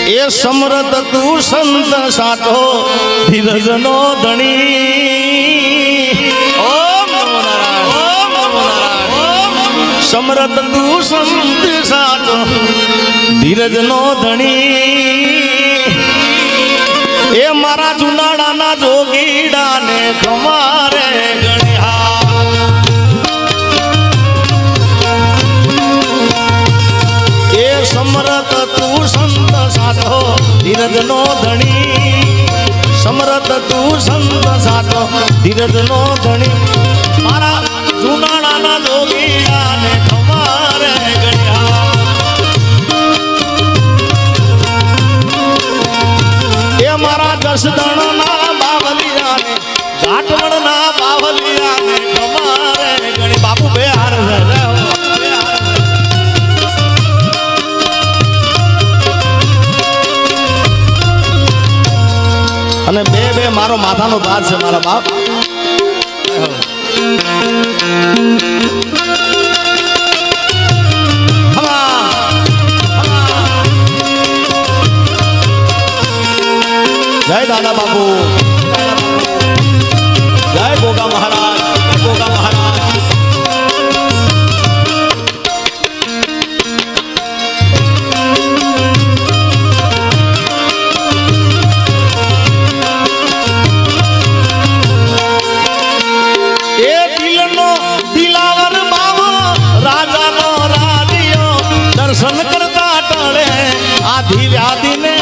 એ સમરત તું સંત સાચો ધીરજ નો ધણી ઓમ નમો નારાયણ ઓમ નમો નારાયણ સમરત તું સંત સાચો ધીરજ નો ધણી એ મારા જુનાડાના જોગીડા ને ખમારે ગણ્યા એ સમરત તું સંત સાચો ધીરજ નો ધણી સમરત તું સંત સાચો ધીરજ નો ધણી મારા જુનાડાના જોગીડા ને ખમારે ગણ્યા એ મારા જસદણના બાવલિયાને ઘાટવણના બાવલિયાને ખમારે ગણી બાપુ બે હાર અને બે બે મારો માથાનો તાજ છે મારા બાપ જય દાદા બાપુ જય ગોગા મહારાજ ગોગા મહારાજ એ દિલનો દિલાવર બાબો રાજાનો રાજીઓ દર્શન કરતા ટળે આધી વ્યાધિને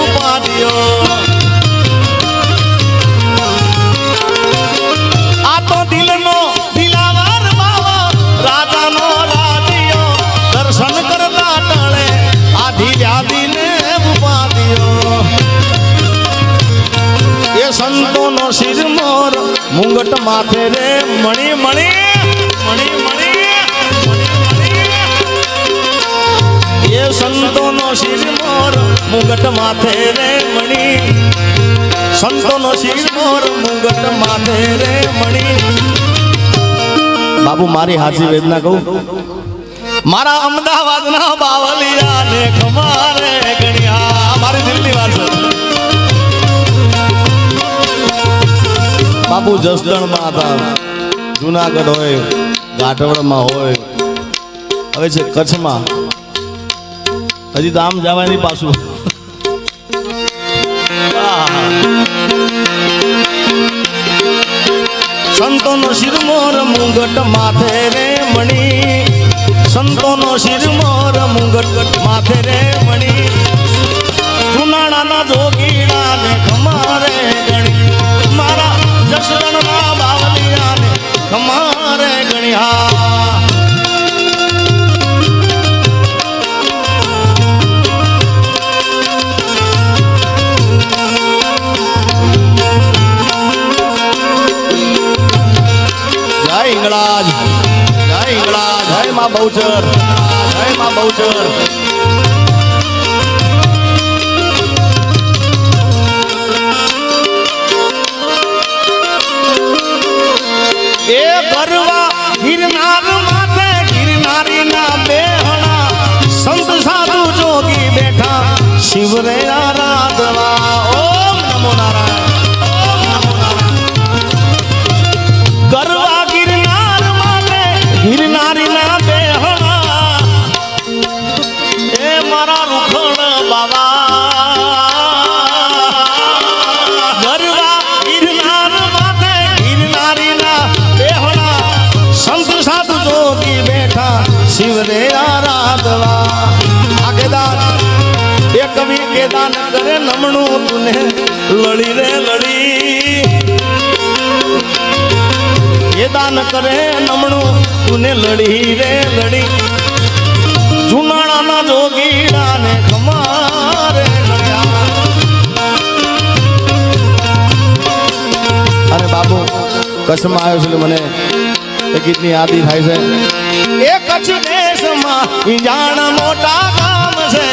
ઉપાધિઓ સંતોનો શિર મોર મુંગટ માથે રે મણી મણી મણી મણી એ સંતોનો શિર મોર મુંગટ માથે રે મણી સંતોનો શિર મોર મુંગટ માથે રે મણી બાબુ મારી હાજી વેદના કહું મારા અમદાવાદના બાવલિયા ને ખમારે ગણ્યા મારી દિલની વાત છે બાપુ જસદણમાં હતા જુનાગઢ હોય ઘાટવડમાં હોય હવે છે કચ્છમાં હજી તો આમ જવાની પાછું સંતોનો શિરમોર મુંગટ માથે રે મણી સંતોનો શિરમોર મુંગટ માથે રે મણી જુનાડાના જોગીડા ને ખમારે ગણી મારા જસદણના બાવલિયાને ખમારે ગણ્યા જય હિંગળાજ જય હિંગળાજ જય માં બહુચર જય માં બહુચર એ ગરવા ગિરનાર માથે ગિરનારી ના બેહણા સંત સાધુ જોગી બેઠા શિવરે આરાધવા ઓમ નમો નારાયણ ઓમ નમો નારાયણ ગરવા ગિરનાર માથે ગિરનારી ના બેહણા એ મારા રૂખણ બાબા શિવરે આરાધવા આ કેદાર એ કવિ કેદાન કરે નમણું તુને લડી રે લડી કેદાન કરે નમણું તુને લડી રે લડી જુનાડાના જોગીડા ને ખમારે ગણ્યા અરે બાબુ કચ્છમાં આવ્યો છું મને ગીતની યાદી થાય છે એ કચ્છ દેશમાં ઈંજાણ મોટા ગામ છે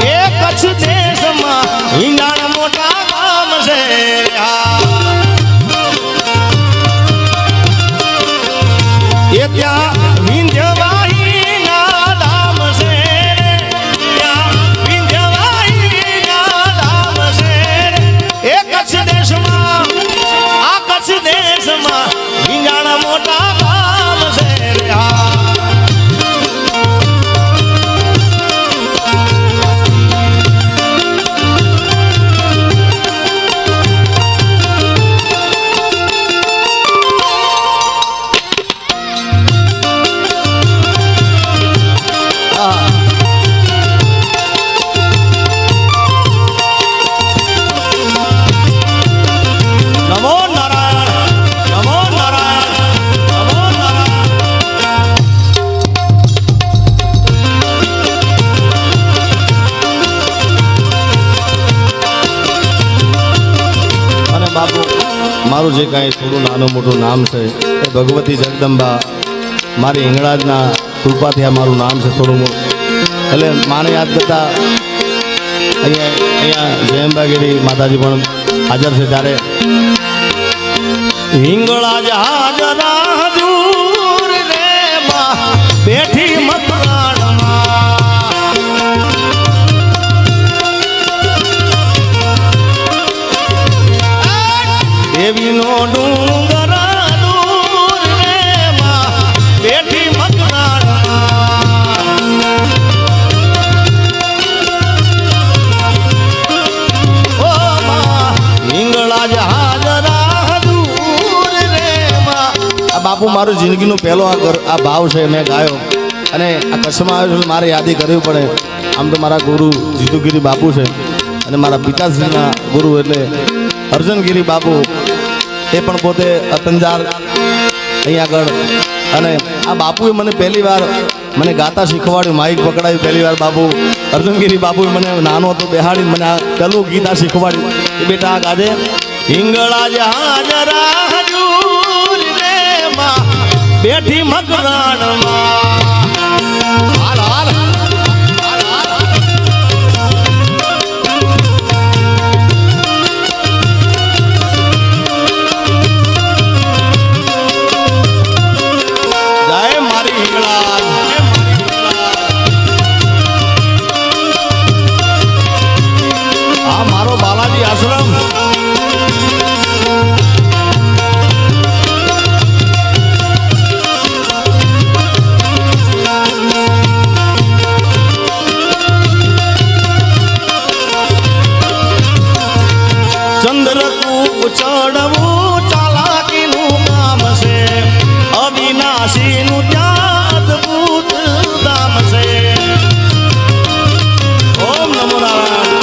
એ કચ્છ દેશમાં ઈંજાણ મોટા ગામ છે એ ત્યાં વિંધ્યવાહી મારું જે કાંઈ થોડું નાનું મોટું નામ છે એ ભગવતી જગદંબા મારી હિંગળાજના કૃપાથી આ મારું નામ છે થોડું મોટું. એટલે માને યાદ કરતા અહીંયા જયંબાગીરી માતાજી પણ હાજર છે. ત્યારે હિંગળાજ હાજરા દૂર રે માં બેઠી મકરાણમાં દેવીનો ડુંગર દૂર રે માં બેઠી મકરાણમાં ઓ માં હિંગળાજ હાજરા દૂર રે માં. આ બાપુ મારું જિંદગીનો પહેલો આ ભાવ છે મેં ગાયો અને આ કચ્છમાં આવ્યો છું મારે યાદી કરવી પડે. આમ તો મારા ગુરુ જીતુગીરી બાપુ છે અને મારા પિતાશ્રીના ગુરુ એટલે અર્જનગીરી બાપુ એ પણ પોતે અતંજાર અહીંયા આગળ. અને આ બાપુએ મને પહેલી વાર મને ગાતા શીખવાડ્યું, માઇક પકડાયું પહેલી વાર બાપુ અર્જનગીરી બાપુએ મને નાનો હતો બેહાડી મને આ પહેલું ગીતા શીખવાડ્યું કે બેટા આ ગાજે હિંગળાજ હાજરા દૂર રે માં બેઠી મકરાણમાં. હાલ હાલ હાલ હાલ. જય મારી હિંગળાજ. આ મારો બાલાજી આશ્રમ ચંદ્રકૂપ ચડવું ચાલાકીનું કામ છે, અવિનાશીનું ત્યાં અદભુત ધામ છે. ઓમ નમો નારાયણ.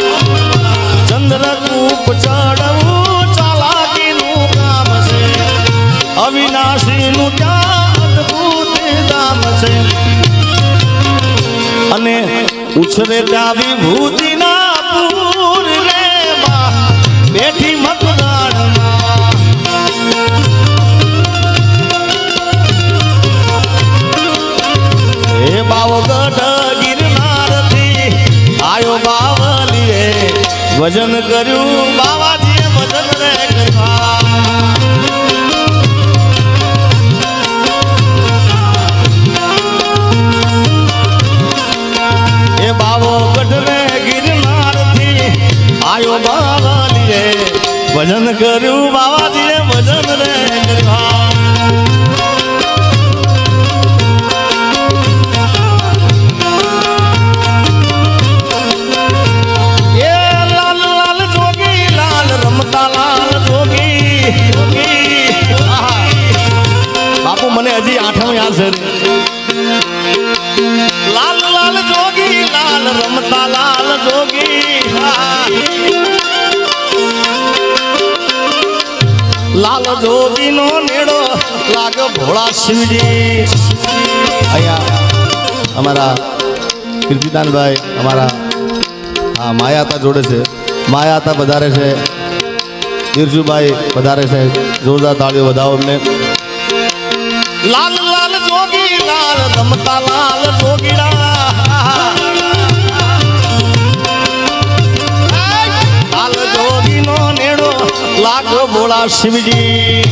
ચંદ્રકૂપ ચડવું ચાલાકીનું કામ છે, અવિનાશીનું ત્યાં અદભુત ધામ છે. અને ઉછરે ત્યાં વિભૂતિના પૂર રે માં બેઠી મકરાણમાં. હે બાવગઢ ગિરનારથી આયો બાવલીએ વજન કર્યું બાવાજીએ વજન રે કરવા. એ બાવગઢ રે ગિરનારથી આયો બાવલીએ વજન કર્યું બાવાજીએ વજન રે કરવા. એ લાલ લાલ જોગી લાલ રમતા લાલ જોગી જોગી. આહા. બાપુ મને હજી આઠમ યાદ છે. લાલ લાલ જોગી લાલ રમતા લાલ જોગી. આહા. લાલ જોગીનો નેડો લાગ ભોળા શિવજી. અહીંયા અમારા કીર્તિદાનભાઈ અમારા હા માયાતા જોડે છે. માયાતા વધારે છે, બિરજુભાઈ વધારે છે. જોરદાર તાળીઓ વધાવો એમને. લાલ લાલ જોગી લાલ રમતા લાલ જોગીડા. લાલ જોગીનો નેડો લાગો ભોળા શિવજી.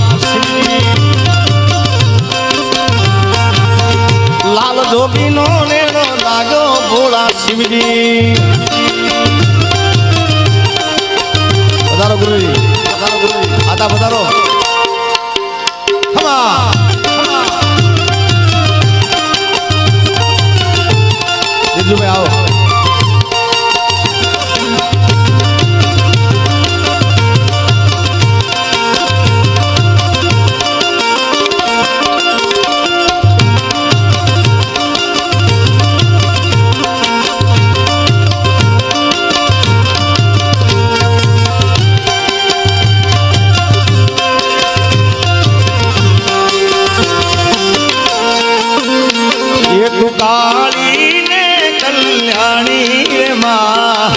લાલ જોગીનો નેડો લાગો ભોળા શિવજી. પધારો ગુરુજી, પધારો ગુરુજી, આતા પધારો. ખમા બિરજુભાઈ આવો. કાળી ને કલ્યાણી રે માં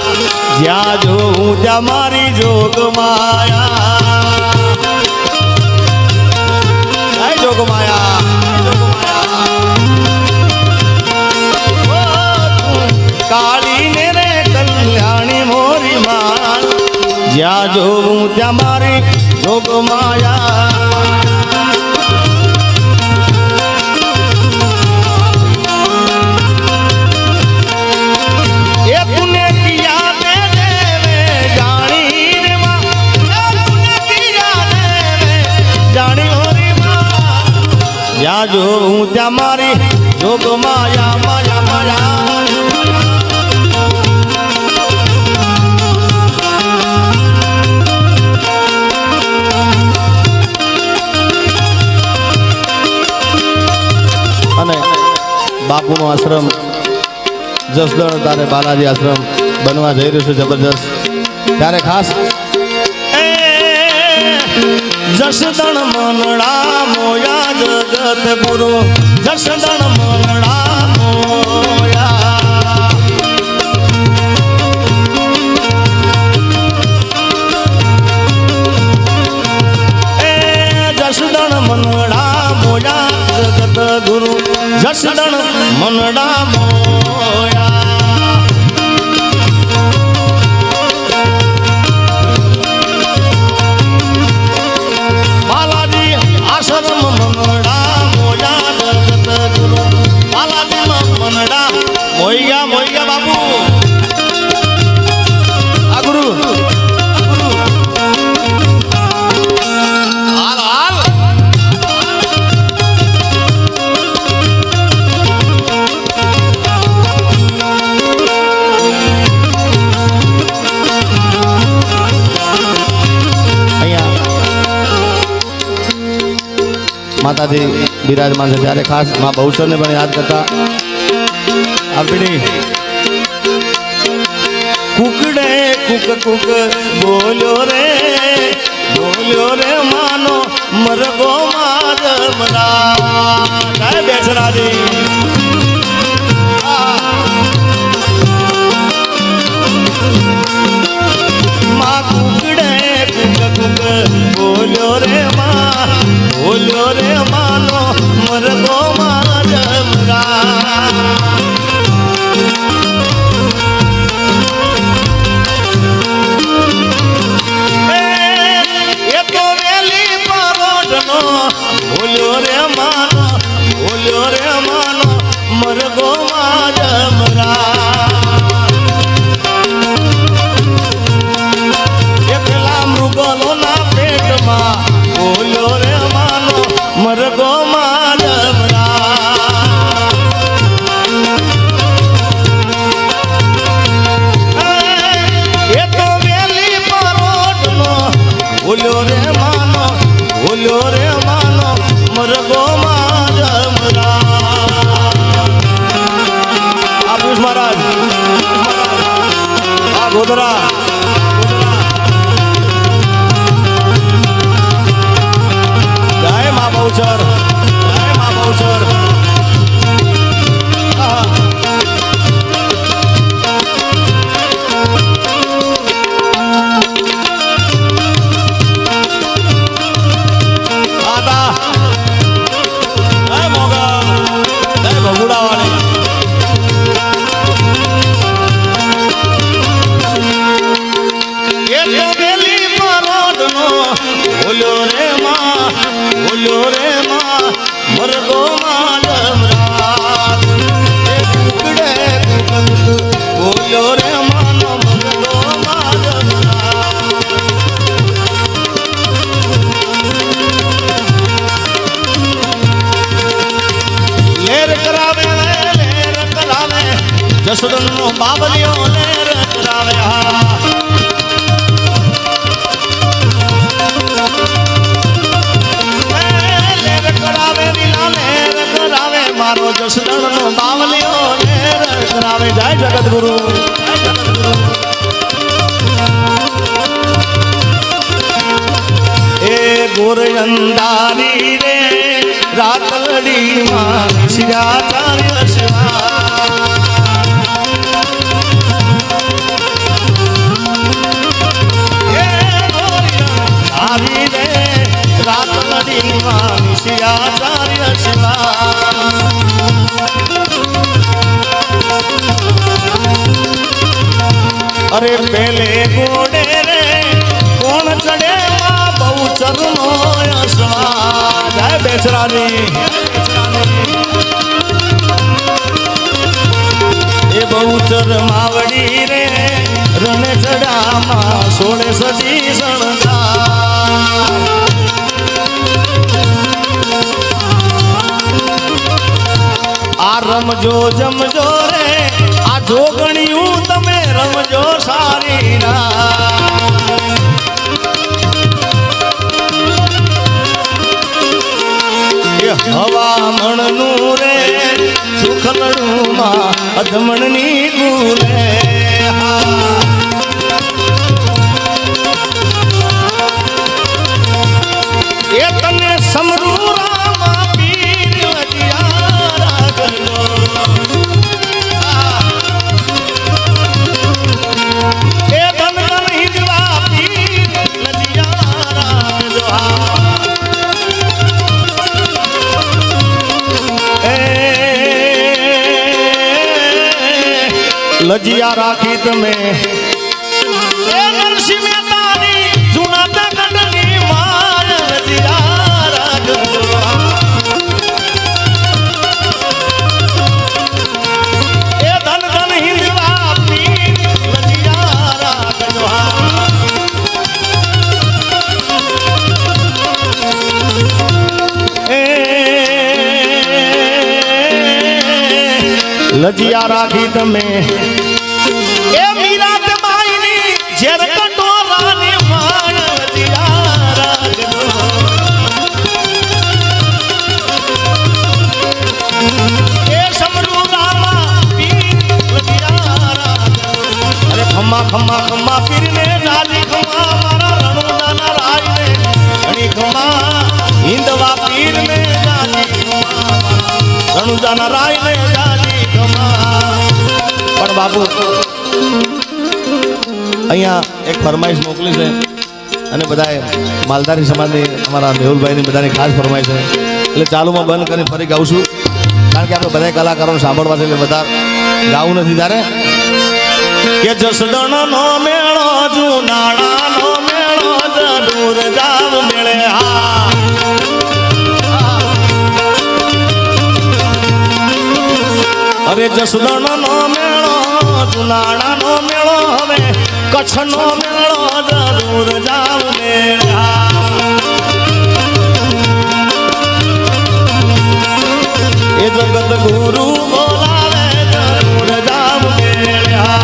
જ્યાં જોઉં ત્યાં મારી જોગ માયા. જોગમાયા કાળી ને રે કલ્યાણી મોરી માં જ્યાં જોગું ત્યાં મારી જોગમાયા જ્યાં જો હું ત્યાં મારી જોગ માયા માયા માયા અને બાપુનો આશ્રમ જસદણ તારે બાલાજી આશ્રમ બનવા જઈ રહ્યું છે જબરજસ્ત ત્યારે ખાસ જસદણ મનડા મોયા જગત ગુરુ જસદણ મનડા મોયા જસદણ મનડા મોયા જગત ગુરુ જસદણ મનડા મોયા આશ્રમ મનડા મોયા જગત ગુરુ બાલાજી મનડા મોયા મોયા બાપુ આ ગુરુ હાલ હાલ માતાજી બિરાજમાન છે ત્યારે ખાસ માં બહુચરને પણ યાદ કરતા આપણી કુકડે કુક કુક બોલ્યો રે માનો મરગો મારમરા જય બેસરાજી માં કુકડે કુક કુક બોલ્યો રે માનો મરગો મારમરા બોલ્યો રે માનો મરગો મારમરા એકલા મૃગલોના પેટમાં બોલ્યો રે માનો મરગો મારમરા એ તો વેલી પરોઢનો બોલ્યો રે માનો મરગો મારમરા આ પુષ મહારાજ આ ગોધરા જય મા બહુચર મરગો મારમરા કુકડે કુક બોલ્યો રે માનો મરગો મારમરા લેર કરાવે જસદણનો બાબલિયો લેર કરાવે મારો જસદણનો બાવલિયો લેર કરાવે જય જગત ગુરુ એ ગોર અંધારી રે રાતડી માં શિરાચાર્ય શિવા એ ગોર અંધારી રે રાતડી માં શિરાચાર્ય અરે પેલે ગોડે રે કોણ ચડે બહુ ચરનો અસવા જય બેચરાની એ બહુ ચર માવડી રે રને ચડામાં સોળે સજી સણગા આ રમજો જમજો રે આ જોગણિયું તમે રમજો સારી એ હવામણનું રે સુખલડુમાં અધમણની ગુલે એ તને સમરૂ રામા પીર લજિયા રાખજો એ ધન ધન હિજવા પીર લજિયા રાખજો લજિયા રાખી તમે એ નરસિંહ મહેતાની જૂના તકડની માર લજિયા રાખજો એ ધન ધન હિંદવા પીર લજિયા રાખજો લજિયા રાખી તમે એ મીરાત બાઈની ઝેર કટોરાની માણ લજિયા રાખજો એ સમરૂ રામા પીર લજિયા રાખજો અરે ખમ્મા ખમ્મા ખમ્મા પીરને જાલી ખમ્મા મારા રણુદાના રાયને ઘણી ખમ્મા હિંદવા પીરને જાલી ખમ્મા રણુદાના રાયને જાલી પણ બાપુ અહીંયા એક ફરમાઈશ મોકલી છે અને બધાએ માલધારી સમાજની અમારા મેહુલભાઈની બધાની ખાસ ફરમાઈશ છે એટલે ચાલુમાં બંધ કરીને ફરી ગાઉં છું કારણ કે આપણે બધા કલાકારોને સાંભળવા છે એટલે બધા ગાવું નથી ત્યારે કે જસદણનો મેળો જુનાળાનો મેળો જરૂર જાવ મેળે હા અરે જસદણનો મેળો જુનાળાનો મેળો હવે કચ્છનો મેળો જરૂર જાવ મેળા એ જગત ગુરુ બોલાવે જરૂર જાવ મેળા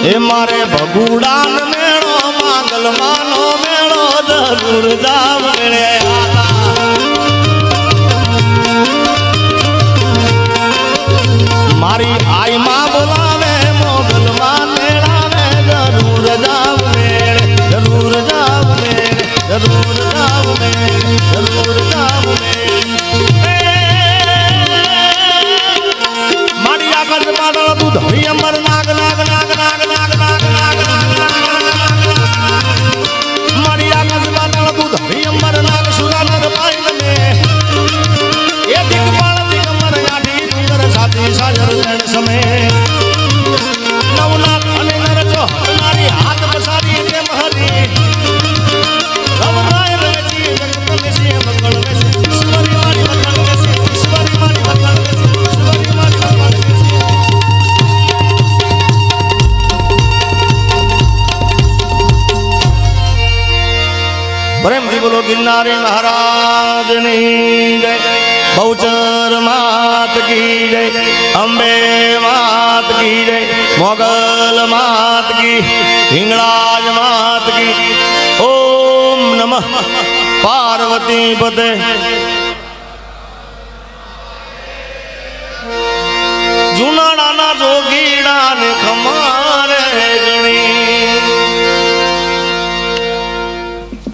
એ મારે ભગુડાન મેળો માંગલમાનો મેળો જરૂર જાવ મેળે મારી આઈ માં બોલાવે મોગલમાં મેળાવે જરૂર જાવ મેળે જરૂર જાવ મેળે જરૂર જાવ મેળે જરૂર જાવ મેળે મારી આગળ મારા દૂધ હરી અમર નાગ નાગ નાગ નાગ નાગ નાગ નાગ મારી આગળ મારા દૂધ હરી અમર નાગ સુરાનર પાઈ ને એ દિગપાળ દિગમર યાઠી ડુંગર સાથી સાજર જણ સમે નવનાથ અને નરજો નારી હાથ બસારી તે મહરી રમરાય રચી જગત મેસી મંગળ મેસી ઈશ્વરી મારી મંગળ મેસી ઈશ્વરી મારી મંગળ મેસી ઈશ્વરી મારી મંગળ મેસી પ્રેમથી બોલો ગિરનારી મહારાજની જય બહુચર માત કી જય અંબે માત કી જય મોગલ માત કી હિંગળાજ માત કી ઓમ નમઃ પાર્વતી પતે જુનાળાના જોગી